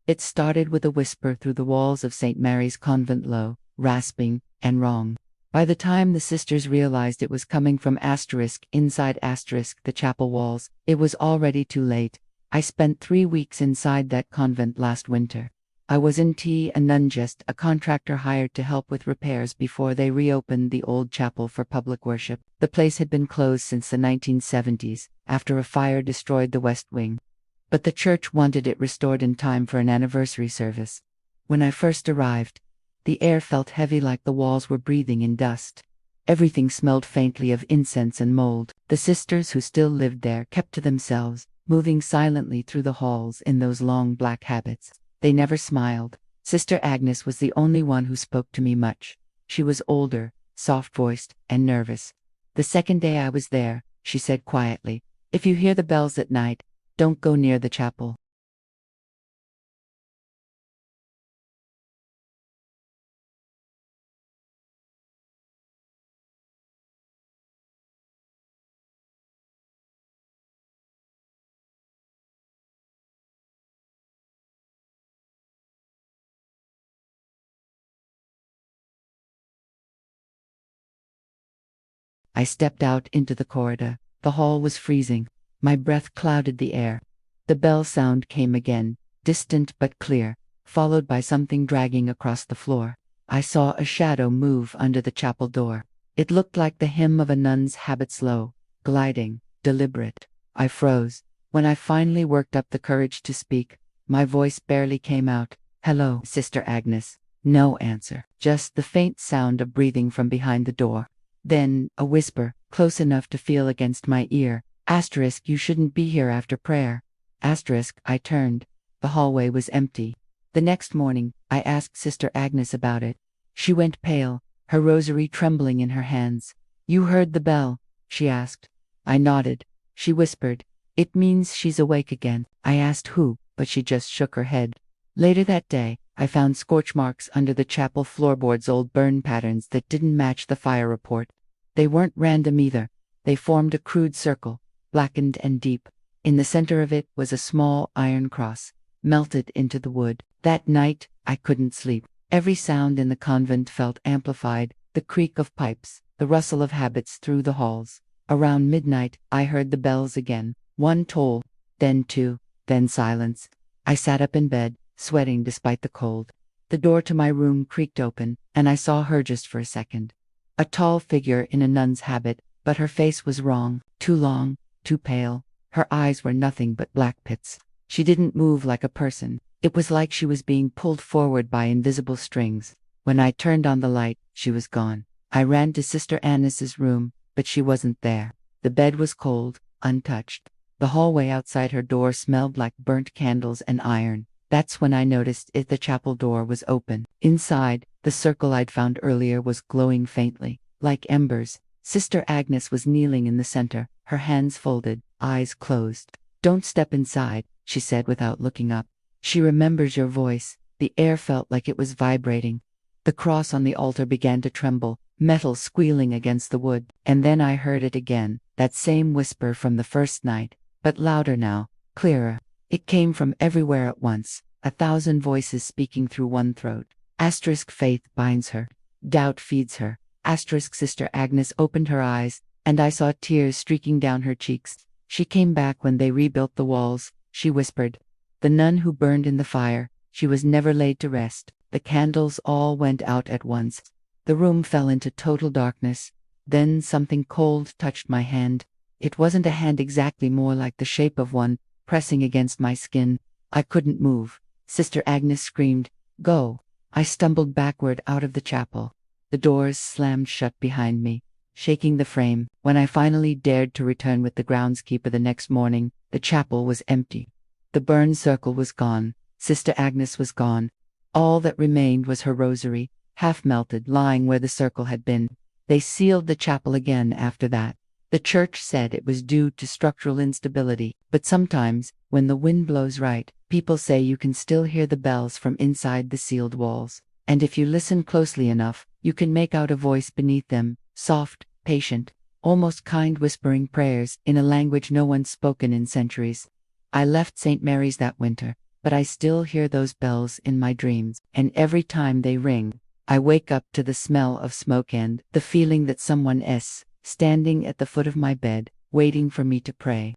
It started with a whisper through the walls of St. Mary's Convent, low, rasping, and wrong. By the time the sisters realized it was coming from inside the chapel walls, it was already too late. I spent 3 weeks inside that convent last winter. I was in a nun, just a contractor hired to help with repairs before they reopened the old chapel for public worship. The place had been closed since the 1970s, after a fire destroyed the west wing. But the church wanted it restored in time for an anniversary service. When I first arrived, the air felt heavy, like the walls were breathing in dust. Everything smelled faintly of incense and mold. The sisters who still lived there kept to themselves, moving silently through the halls in those long black habits. They never smiled. Sister Agnes was the only one who spoke to me much. She was older, soft-voiced, and nervous. The second day I was there, she said quietly, "If you hear the bells at night, don't go near the chapel." I stepped out into the corridor. The hall was freezing. My breath clouded the air. The bell sound came again, distant but clear, followed by something dragging across the floor. I saw a shadow move under the chapel door. It looked like the hem of a nun's habit, slow, gliding, deliberate. I froze. When I finally worked up the courage to speak, my voice barely came out. "Hello, Sister Agnes." No answer, just the faint sound of breathing from behind the door. Then, a whisper, close enough to feel against my ear. "You shouldn't be here after prayer." I turned. The hallway was empty. The next morning, I asked Sister Agnes about it. She went pale, her rosary trembling in her hands. "You heard the bell?" she asked. I nodded. She whispered, "It means she's awake again." I asked who, but she just shook her head. Later that day, I found scorch marks under the chapel floorboards, old burn patterns that didn't match the fire report. They weren't random either. They formed a crude circle, blackened and deep. In the center of it was a small iron cross, melted into the wood. That night, I couldn't sleep. Every sound in the convent felt amplified: the creak of pipes, the rustle of habits through the halls. Around midnight, I heard the bells again. One toll, then two, then silence. I sat up in bed, sweating despite the cold. The door to my room creaked open, and I saw her just for a second. A tall figure in a nun's habit, but her face was wrong, too long, too pale. Her eyes were nothing but black pits. She didn't move like a person. It was like she was being pulled forward by invisible strings. When I turned on the light, she was gone. I ran to Sister Agnes's room, but she wasn't there. The bed was cold, untouched. The hallway outside her door smelled like burnt candles and iron. That's when I noticed the chapel door was open. Inside, the circle I'd found earlier was glowing faintly, like embers. Sister Agnes was kneeling in the center, her hands folded, eyes closed. "Don't step inside," she said without looking up. "She remembers your voice." The air felt like it was vibrating. The cross on the altar began to tremble, metal squealing against the wood. And then I heard it again, that same whisper from the first night, but louder now, clearer. It came from everywhere at once, 1,000 voices speaking through one throat. Faith binds her. Doubt feeds her. Sister Agnes opened her eyes, and I saw tears streaking down her cheeks. "She came back when they rebuilt the walls," she whispered. "The nun who burned in the fire, she was never laid to rest." The candles all went out at once. The room fell into total darkness. Then something cold touched my hand. It wasn't a hand exactly, more like the shape of one, pressing against my skin. I couldn't move. Sister Agnes screamed, "Go!" I stumbled backward out of the chapel. The doors slammed shut behind me, shaking the frame. When I finally dared to return with the groundskeeper the next morning, the chapel was empty. The burn circle was gone. Sister Agnes was gone. All that remained was her rosary, half melted, lying where the circle had been. They sealed the chapel again after that. The church said it was due to structural instability, but sometimes, when the wind blows right, people say you can still hear the bells from inside the sealed walls. And if you listen closely enough, you can make out a voice beneath them, soft, patient, almost kind, whispering prayers in a language no one's spoken in centuries. I left St. Mary's that winter, but I still hear those bells in my dreams, and every time they ring, I wake up to the smell of smoke and the feeling that someone is standing at the foot of my bed, waiting for me to pray.